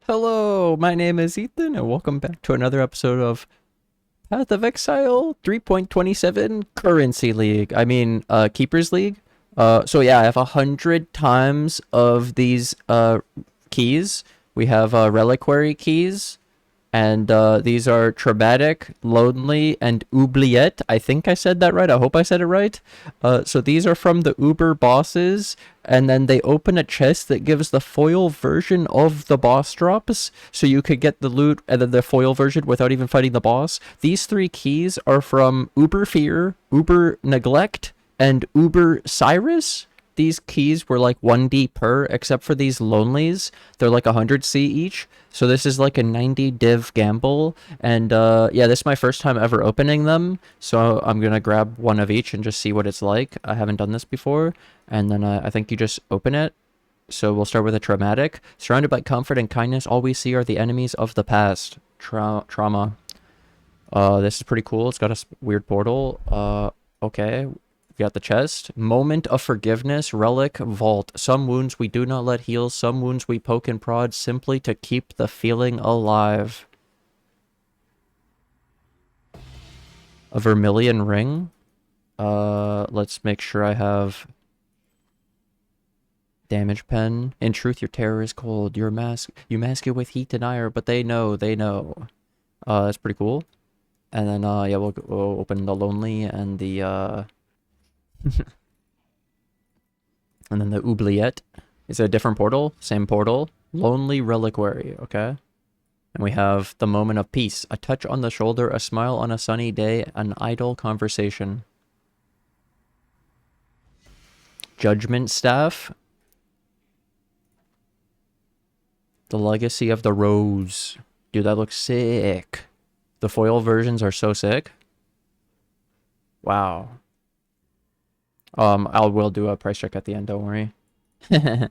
Hello, my name is Ethan, and welcome back to another episode of Path of Exile 3.27 Currency League. Keepers League. So yeah, I have 100 times of these keys. We have Reliquary keys, and these are Traumatic, Lonely, and Oubliette. I think I said that right. I hope I said it right. So these are from the Uber bosses, and then they open a chest that gives the foil version of the boss drops, so you could get the loot and then the foil version without even fighting the boss. These three keys are from Uber Fear, Uber Neglect, and Uber Cyrus. These keys were like 1D per, except for these lonelies. They're like 100C each. So this is like a 90 div gamble. And yeah, this is my first time ever opening them. So I'm going to grab one of each and just see what it's like. I haven't done this before. And then I think you just open it. So we'll start with a traumatic. Surrounded by comfort and kindness, all we see are the enemies of the past. Trauma. This is pretty cool. It's got a weird portal. Okay. We got the chest. Moment of forgiveness. Relic. Vault. Some wounds we do not let heal. Some wounds we poke and prod simply to keep the feeling alive. A vermilion ring. Let's make sure I have damage pen. In truth, your terror is cold. You mask it with heat and ire, but they know. That's pretty cool. And then yeah, we'll open the lonely and the and then the Oubliette. Is it a different portal? Same portal. Lonely Reliquary, okay. And we have the moment of peace. A touch on the shoulder, a smile on a sunny day, an idle conversation. Judgment Staff. The Legacy of the Rose. Dude, that looks sick. The foil versions are so sick. Wow. We'll do a price check at the end, don't worry. And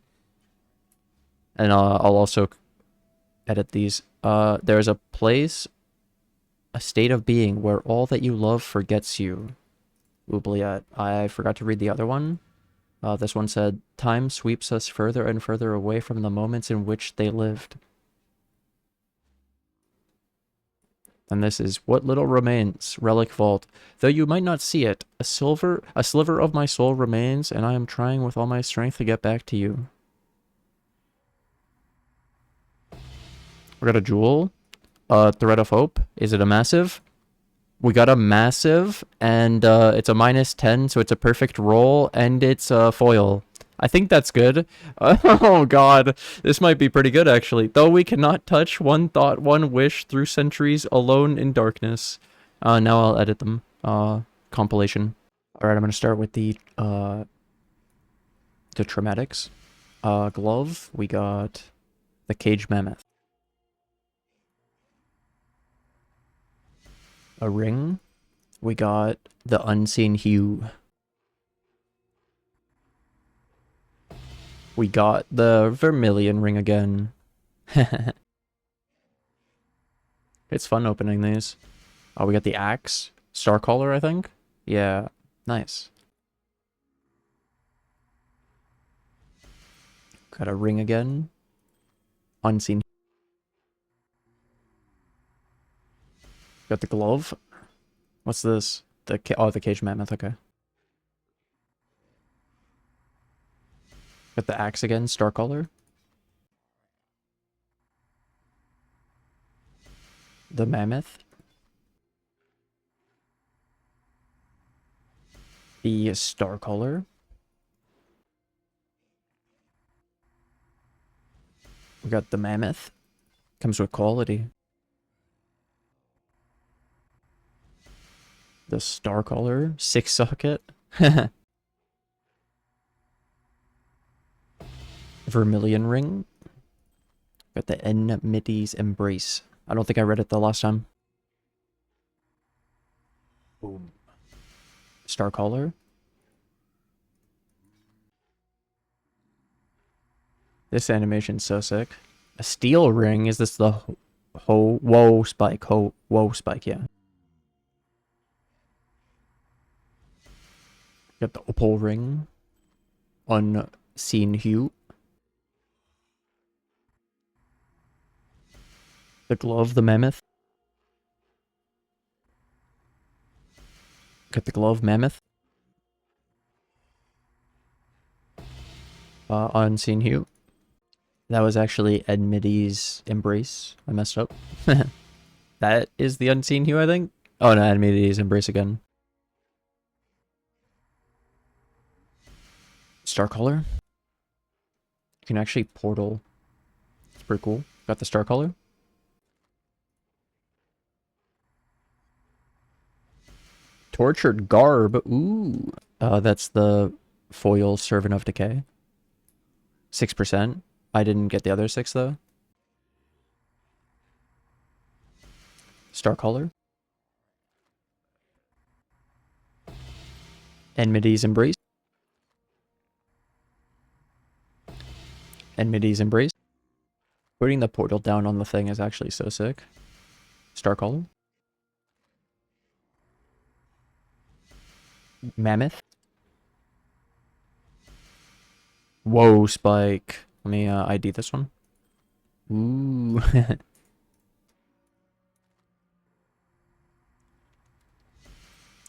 I'll also edit these. There's a place, a state of being where all that you love forgets you. Oubliette. I forgot to read the other one. This one said, time sweeps us further and further away from the moments in which they lived. And this is what little remains, relic vault. Though you might not see it, a sliver of my soul remains, and I am trying with all my strength to get back to you. We got a jewel, thread of hope. Is it a massive? We got a massive, and it's a -10, so it's a perfect roll, and it's a foil. I think that's good. Oh god, this might be pretty good actually. Though we cannot touch one thought, one wish through centuries alone in darkness. Now I'll edit them. Compilation. Alright, I'm gonna start with the traumatics. Glove, we got the cage mammoth. A ring, we got the unseen hue. We got the vermilion ring again. It's fun opening these. Oh, we got the axe. Starcaller, I think? Yeah, nice. Got a ring again. Unseen. Got the glove. What's this? The cage mammoth, okay. Got the axe again, Starcaller. The mammoth. The Starcaller. We got the mammoth. Comes with quality. The Starcaller. 6-socket. Vermilion ring. Got the Enmity's Embrace. I don't think I read it the last time. Boom. Starcaller. This animation's so sick. A steel ring. Is this the Whoa spike? Whoa spike, yeah. Got the opal ring. Unseen hue. The glove, the mammoth. Get the glove, mammoth. Unseen hue. That was actually Edmity's embrace. I messed up. That is the unseen hue, I think. Oh no, Edmity's embrace again. Star color. You can actually portal. It's pretty cool. Got the star color. Tortured garb. Ooh. That's the foil servant of decay. 6%. I didn't get the other 6 though. Star color. Enmity's embrace. Enmity's embrace. Putting the portal down on the thing is actually so sick. Star color. Mammoth. Whoa, Spike. Let me ID this one. Ooh.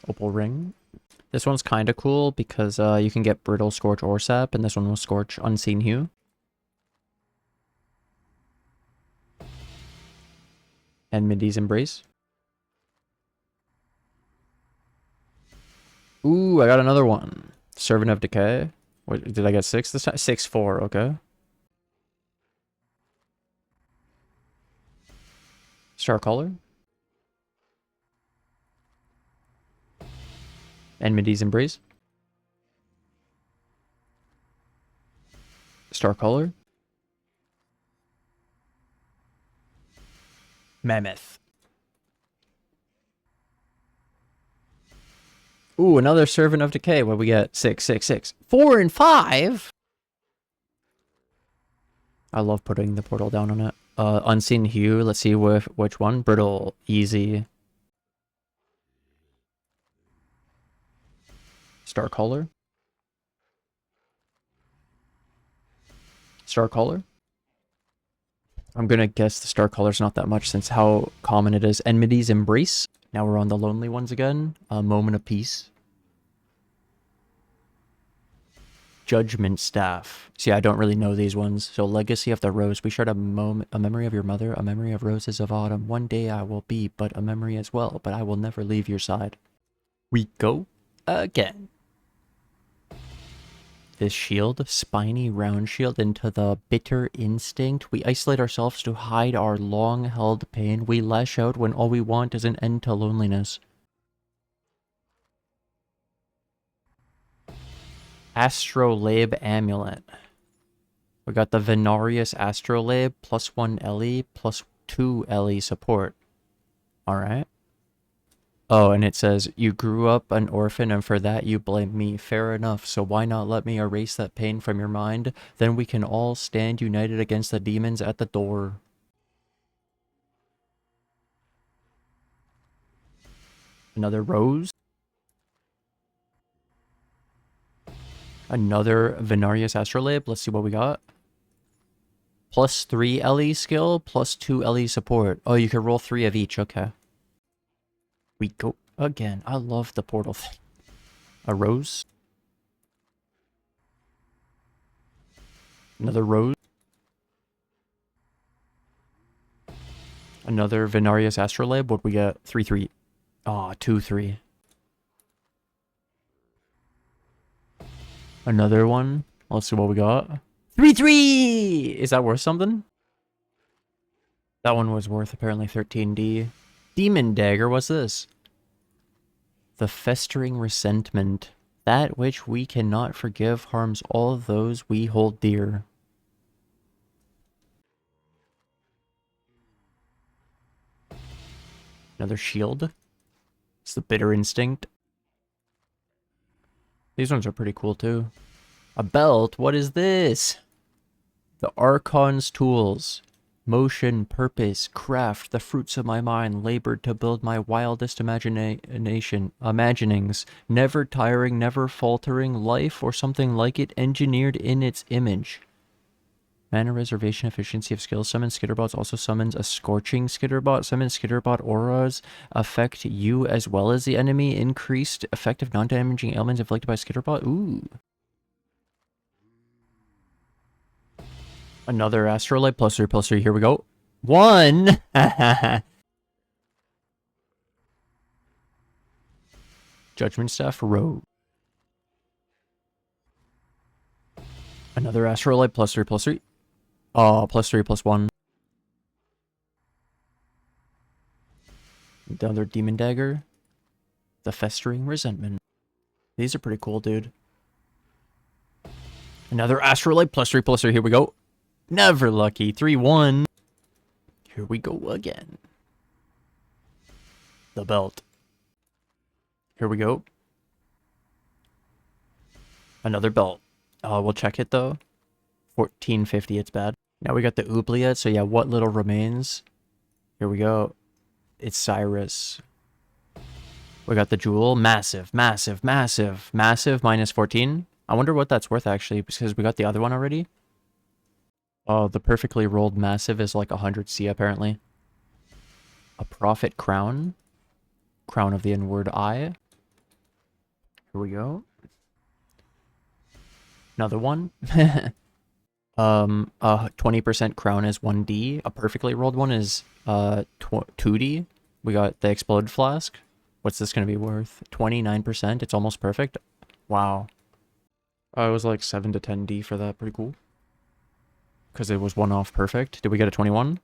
Opal ring. This one's kind of cool because you can get brittle, scorch, or sap, and this one will scorch unseen hue. Enmity's embrace. Ooh, I got another one. Servant of decay. What did I get 6 this time? 6-4, okay. Star color. Enmity's embrace. Star color. Mammoth. Ooh, another servant of decay. What we get? 6, 6, 6. 4 and 5. I love putting the portal down on it. Unseen hue. Let's see which one. Brittle. Easy. Star color. Star color. I'm gonna guess the star color's not that much since how common it is. Enmity's embrace. Now we're on the lonely ones again. A moment of peace. Judgment staff. See, I don't really know these ones. So legacy of the rose. We shared a memory of your mother, a memory of roses of autumn. One day I will be but a memory as well, but I will never leave your side. We go again. This shield, spiny round shield into the bitter instinct. We isolate ourselves to hide our long-held pain. We lash out when all we want is an end to loneliness. Astrolabe amulet. We got the Venarius Astrolabe, +1 LE, +2 LE support. Alright. Oh, and it says, you grew up an orphan and for that you blame me. Fair enough, so why not let me erase that pain from your mind? Then we can all stand united against the demons at the door. Another rose. Another Venarius Astrolabe. Let's see what we got. +3 LE skill, +2 LE support. Oh, you can roll 3 of each, okay. We go again. I love the portal thing. A rose. Another rose. Another Venarius Astrolabe. What we got? 3-3. Ah, 2-3. Another one. Let's see what we got. 3-3! Is that worth something? That one was worth apparently 13D. Demon Dagger, what's this? The festering resentment. That which we cannot forgive harms all those we hold dear. Another shield. It's the bitter instinct. These ones are pretty cool too. A belt? What is this? The Archon's tools. Motion, purpose, craft, the fruits of my mind, labored to build my wildest imaginings, never tiring, never faltering, life or something like it engineered in its image. Mana reservation, efficiency of skills. Summon skitterbots also summons a scorching skitterbot. Summon skitterbot auras affect you as well as the enemy. Increased effective non-damaging ailments inflicted by skitterbot. Ooh. Another astrolite +3/+3. Here we go. 1. Judgment staff rogue. Another astrolite +3/+3. Oh, +3/+1. Another demon dagger. The festering resentment. These are pretty cool, dude. Another astrolite +3/+3. Here we go. Never lucky. 3/1. Here we go again. The belt. Here we go. Another belt. We'll check it though. 1450. It's bad. Now we got the Oubliette. So yeah, what little remains? Here we go. It's Cyrus. We got the jewel. Massive, massive, massive, massive. -14. I wonder what that's worth actually, because we got the other one already. Oh, the perfectly rolled massive is like 100 C apparently. A prophet crown. Crown of the inward eye. Here we go. Another one. 20% crown is 1D. A perfectly rolled one is 2D. We got the explode flask. What's this going to be worth? 29%. It's almost perfect. Wow. It was like 7 to 10D for that. Pretty cool. Because it was one off perfect. Did we get a 21?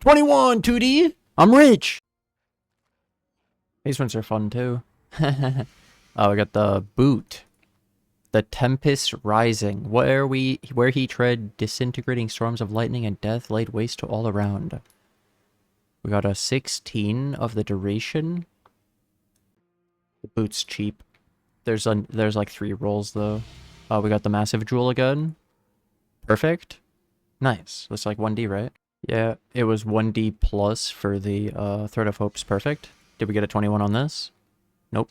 21! 2D? I'm rich! These ones are fun too. Oh, we got the boot. The Tempest Rising, where he tread disintegrating storms of lightning and death laid waste to all around. We got a 16 of the duration. The boot's cheap. There's like 3 rolls though. We got the massive jewel again. Perfect. Nice. Looks like 1D, right? Yeah, it was 1D plus for the Thread of Hope's perfect. Did we get a 21 on this? Nope.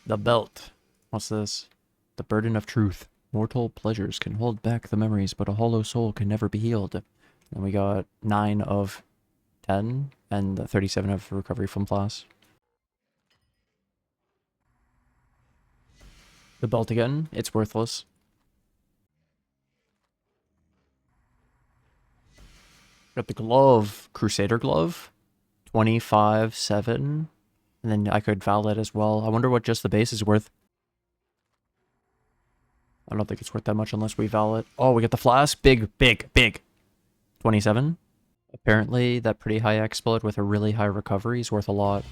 The belt. What's this? The burden of truth. Mortal pleasures can hold back the memories, but a hollow soul can never be healed. And we got 9 of 10 and 37 of recovery from class. The belt again. It's worthless. Got the glove. Crusader glove. 25/7. And then I could valid as well. I wonder what just the base is worth. I don't think it's worth that much unless we valid. Oh, we got the flask. Big, big, big. 27. Apparently, that pretty high explode with a really high recovery is worth a lot.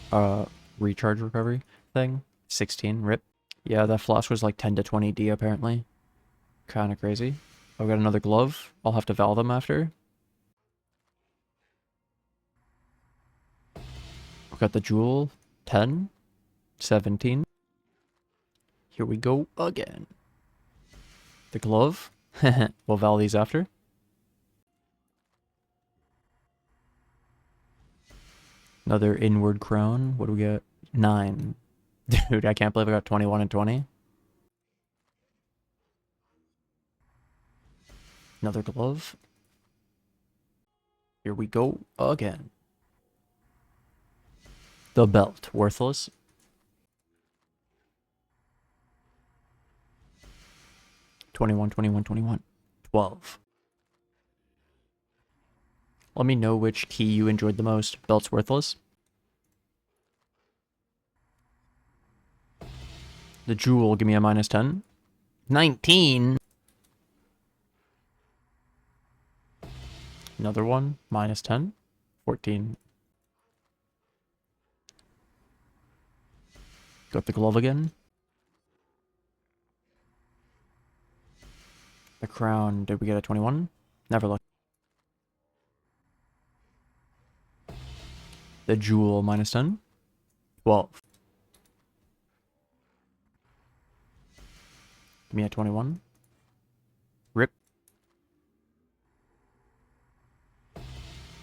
Recharge recovery thing. 16. Rip. Yeah, that flask was like 10 to 20D apparently. Kind of crazy. I've got another glove. I'll have to val them after. We've got the jewel. 10. 17. Here we go again. The glove. We'll val these after. Another inward crown. What do we get? 9. Dude, I can't believe I got 21 and 20. Another glove. Here we go again. The belt. Worthless. $21, $21, $21. 12. Let me know which key you enjoyed the most. Belt's worthless. The jewel, give me a -10. 19. Another one, -10. 14. Got the glove again. The crown, did we get a 21? Never looked. The jewel, -10. 12. Give me a 21. Rip.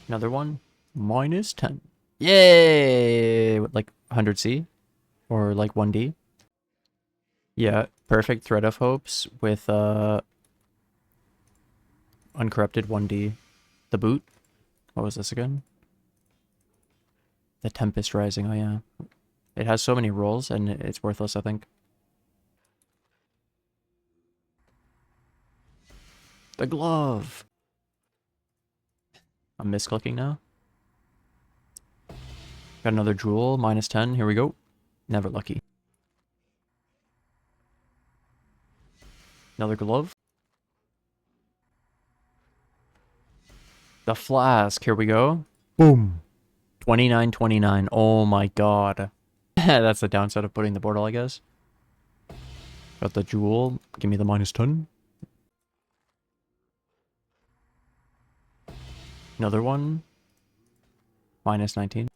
Another one. -10. Yay! Like 100C? Or like 1D? Yeah, Perfect Thread of Hopes with Uncorrupted 1D. The boot. What was this again? The Tempest Rising. Oh yeah. It has so many rolls and it's worthless, I think. The glove. I'm misclicking now. Got another jewel, -10. Here we go. Never lucky. Another glove. The flask. Here we go. Boom. 29.29. Oh my god. That's the downside of putting the portal, I guess. Got the jewel. Give me the -10. Another one. -19.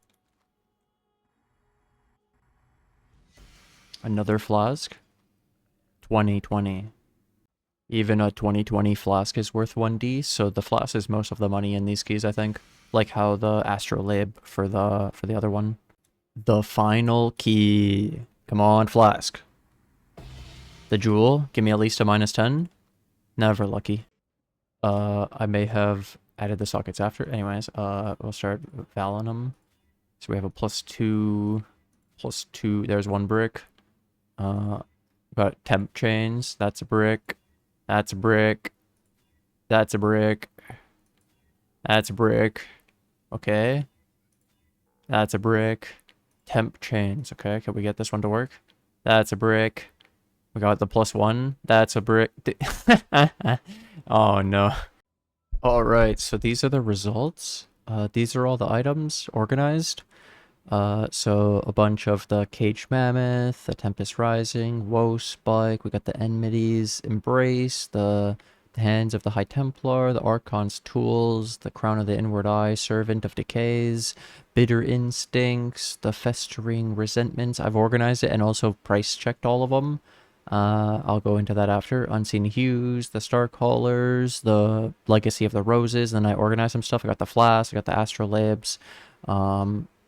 Another flask. 2020. Even a 2020 flask is worth 1D, so the flask is most of the money in these keys, I think. Like how the astrolabe for the other one. The final key. Come on, flask. The jewel. Give me at least a -10. Never lucky. I may have added the sockets after. Anyways, we'll start valing them. So we have a +2, +2. There's one brick. Got temp chains. That's a brick. That's a brick. That's a brick. That's a brick. Okay. That's a brick. Temp chains. Okay, can we get this one to work? That's a brick. We got the +1. That's a brick. Oh no. Alright, so these are the results. These are all the items organized. So a bunch of the Cage Mammoth, the Tempest Rising, Woe Spike, we got the Enmity's Embrace, the Hands of the High Templar, the Archon's Tools, the Crown of the Inward Eye, Servant of Decays, Bitter Instincts, the Festering Resentments. I've organized it and also price checked all of them. I'll go into that after. Unseen Hues, the Starcallers, the Legacy of the Roses, then I organized some stuff. I got the Flask, I got the Astrolabes.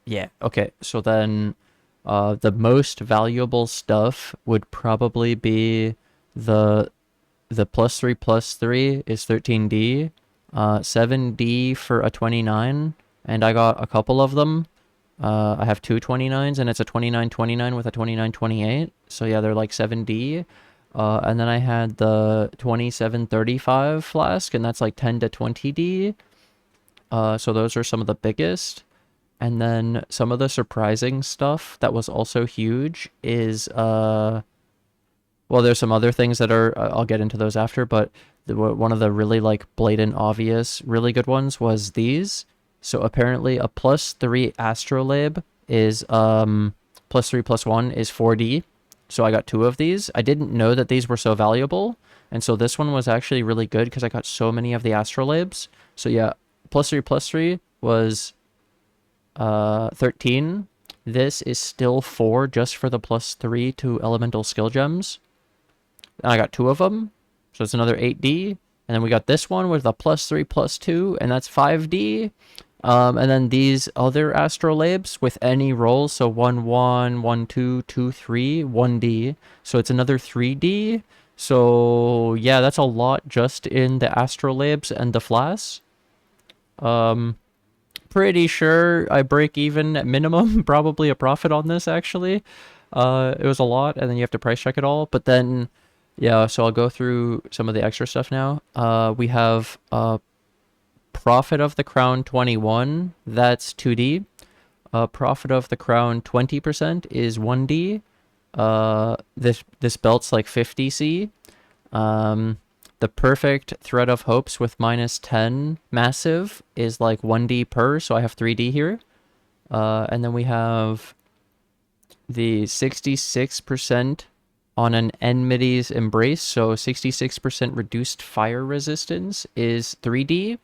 Yeah, okay, so then the most valuable stuff would probably be the +3/+3 is 13D, 7D for a 29, and I got a couple of them. I have two 29s, and it's a 29/29 with a 29/28, so yeah, they're like 7D. And then I had the 27/35 flask, and that's like 10 to 20D. So those are some of the biggest. And then some of the surprising stuff that was also huge is, well, there's some other things that are, I'll get into those after, but one of the really like blatant, obvious, really good ones was these. So apparently a +3 astrolabe is, +3/+1 is 4D. So I got two of these. I didn't know that these were so valuable. And so this one was actually really good because I got so many of the astrolabes. So yeah, +3/+3 was 13. This is still 4 just for the +3 to elemental skill gems. And I got two of them, so it's another 8D. And then we got this one with a +3/+2, and that's 5D. And then these other astrolabes with any rolls, so 1/1, 1/2, 2/3, 1D. So it's another 3D. So yeah, that's a lot just in the astrolabes and the flasks. Pretty sure I break even at minimum, probably a profit on this actually. It was a lot, and then you have to price check it all. But then, yeah, so I'll go through some of the extra stuff now. We have Prophet of the Crown 21, that's 2D. Prophet of the Crown 20% is 1D. This belt's like 50C. The Perfect Thread of Hopes with -10 massive is like 1D per, so I have 3D here. And then we have the 66% on an Enmity's Embrace, so 66% reduced fire resistance is 3D.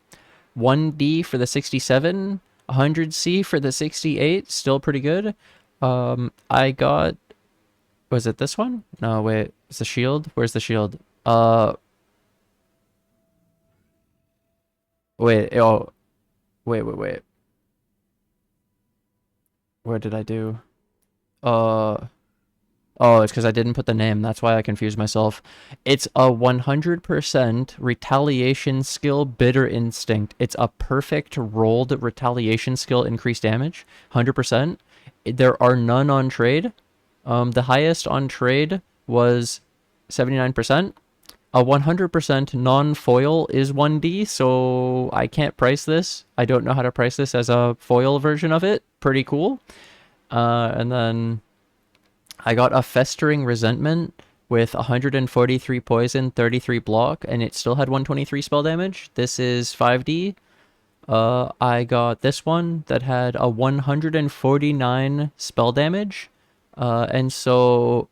1D for the 67, 100C for the 68, still pretty good. I got, was it this one? No, wait, it's the shield? Where's the shield? Wait, oh, wait. Where did I do? Oh, it's because I didn't put the name. That's why I confused myself. It's a 100% retaliation skill, Bitter Instinct. It's a perfect rolled retaliation skill, increased damage, 100%. There are none on trade. The highest on trade was 79%. A 100% non-foil is 1D, so I can't price this. I don't know how to price this as a foil version of it. Pretty cool. And then I got a Festering Resentment with 143 poison, 33 block, and it still had 123 spell damage. This is 5D. I got this one that had a 149 spell damage. And so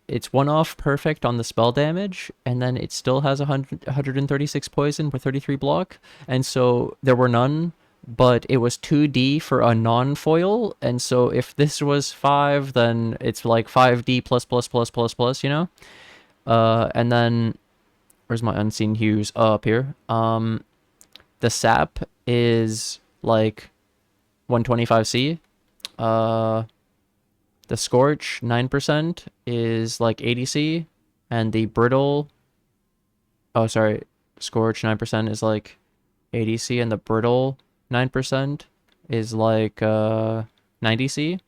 it's one off perfect on the spell damage, and then it still has 136 poison with 33 block. And so there were none, but it was 2D for a non-foil. And so if this was 5, then it's like 5D plus plus plus plus plus, you know? And then where's my unseen hues? Oh, up here. The sap is like 125C. The Scorch, 9%, is like 80C. And the Brittle... Oh, sorry. Scorch, 9% is like 80C. And the Brittle, 9%, is like 90C.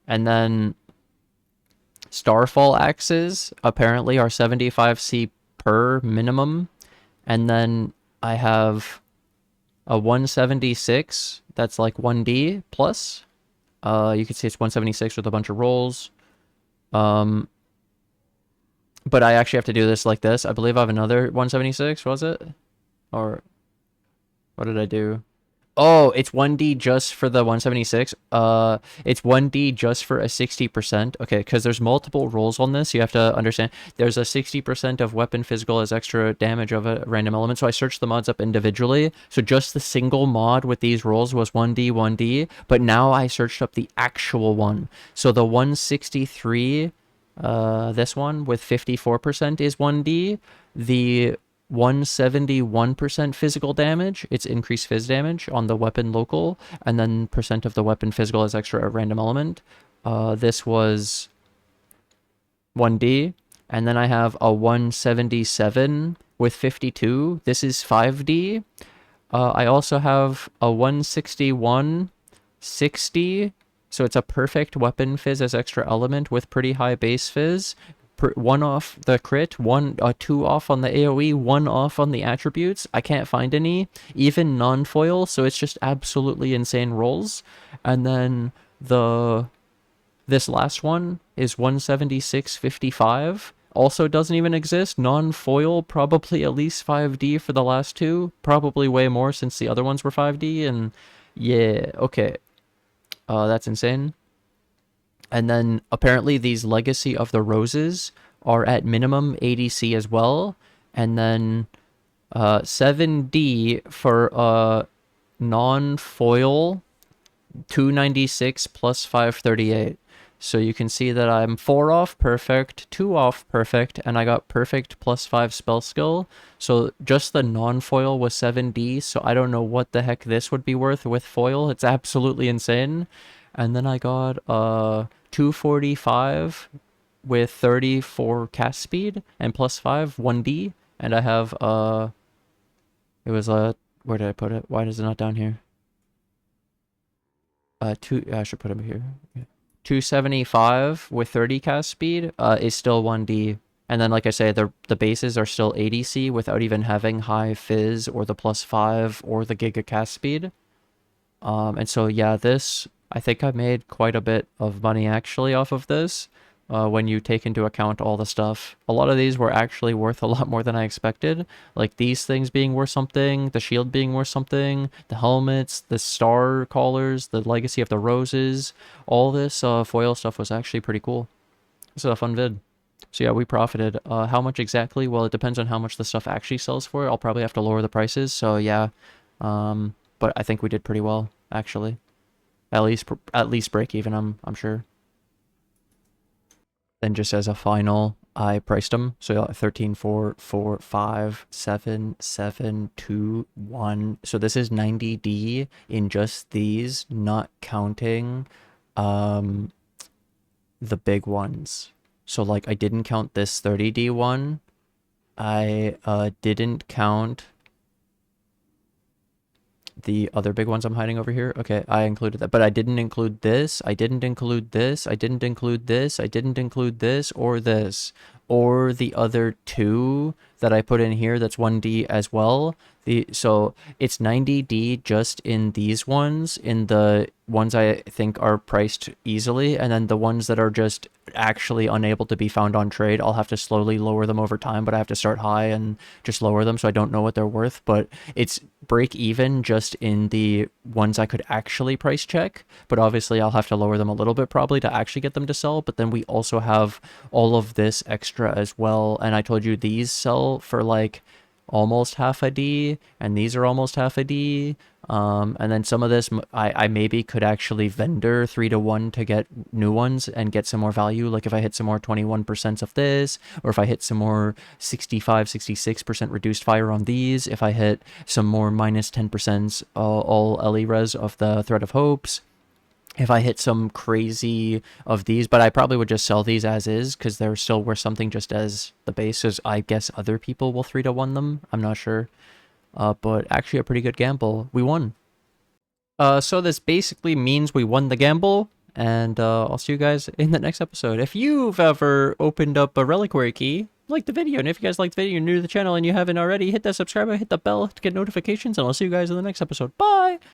And then Starfall axes apparently are 75C per minimum. And then I have a 176 that's like 1D plus. You can see it's 176 with a bunch of rolls. But I actually have to do this like this. I believe I have another 176, was it? Or what did I do? Oh, it's 1D just for the 176. It's 1D just for a 60%. Okay, because there's multiple rolls on this. You have to understand. There's a 60% of weapon physical as extra damage of a random element. So I searched the mods up individually. So just the single mod with these rolls was 1D, 1D. But now I searched up the actual one. So the 163, this one with 54% is 1D. The 171% physical damage, it's increased phys damage on the weapon local, and then percent of the weapon physical as extra random element. This was 1D, and then I have a 177 with 52. This is 5D. I also have a 161 60, so it's a perfect weapon phys as extra element with pretty high base phys. One off the crit, two off on the AoE, one off on the attributes. I can't find any, even non-foil, so it's just absolutely insane rolls. And then this last one is 176.55. Also doesn't even exist. Non-foil, probably at least 5D for the last two. Probably way more since the other ones were 5D. And yeah, okay. That's insane. And then apparently these Legacy of the Roses are at minimum 80C as well. And then 7D for non-foil, 296 plus 538. So you can see that I'm 4 off perfect, 2 off perfect, and I got perfect plus 5 spell skill. So just the non-foil was 7D, so I don't know what the heck this would be worth with foil. It's absolutely insane. And then I got 245 with 34 cast speed and plus 5, 1D. And I have it was where did I put it? Why is it not down here? I should put it here. 275 with 30 cast speed is still 1D. And then, like I say, the bases are still 80C without even having high fizz or the plus 5 or the giga cast speed. And so, yeah, this, I think I made quite a bit of money actually off of this. When you take into account all the stuff. A lot of these were actually worth a lot more than I expected. Like these things being worth something, the shield being worth something, the helmets, the star collars, the Legacy of the Roses. All this foil stuff was actually pretty cool. This is a fun vid. So yeah, we profited. How much exactly? Well, it depends on how much the stuff actually sells for. I'll probably have to lower the prices. So yeah, but I think we did pretty well actually. At least break even. I'm sure. Then just as a final, I priced them. So 13, 4, 4, 5, 7, 7, 2, 1. So this is 90D in just these, not counting the big ones. So like I didn't count this 30D one. I didn't count the other big ones I'm hiding over here. Okay, I included that, but I didn't include this. I didn't include this. I didn't include this. I didn't include this or this or the other two that I put in here. That's 1D as well. So it's 90D just in these ones, in the ones I think are priced easily, and then the ones that are just actually unable to be found on trade, I'll have to slowly lower them over time, but I have to start high and just lower them, so I don't know what they're worth. But it's break even just in the ones I could actually price check, but obviously I'll have to lower them a little bit probably to actually get them to sell. But then we also have all of this extra as well, and I told you these sell for like almost half a D, and these are almost half a D. And then some of this I maybe could actually vendor 3 to 1 to get new ones and get some more value. Like if I hit some more 21% of this, or if I hit some more 65-66% reduced fire on these, if I hit some more minus 10% all LE res of the Thread of Hopes, if I hit some crazy of these, but I probably would just sell these as is because they're still worth something just as the bases. I guess other people will 3 to 1 them. I'm not sure. But actually a pretty good gamble. We won. So this basically means we won the gamble, and I'll see you guys in the next episode. If you've ever opened up a reliquary key, like the video, and if you guys liked the video, you're new to the channel and you haven't already, hit that subscribe button, hit the bell to get notifications, and I'll see you guys in the next episode. Bye!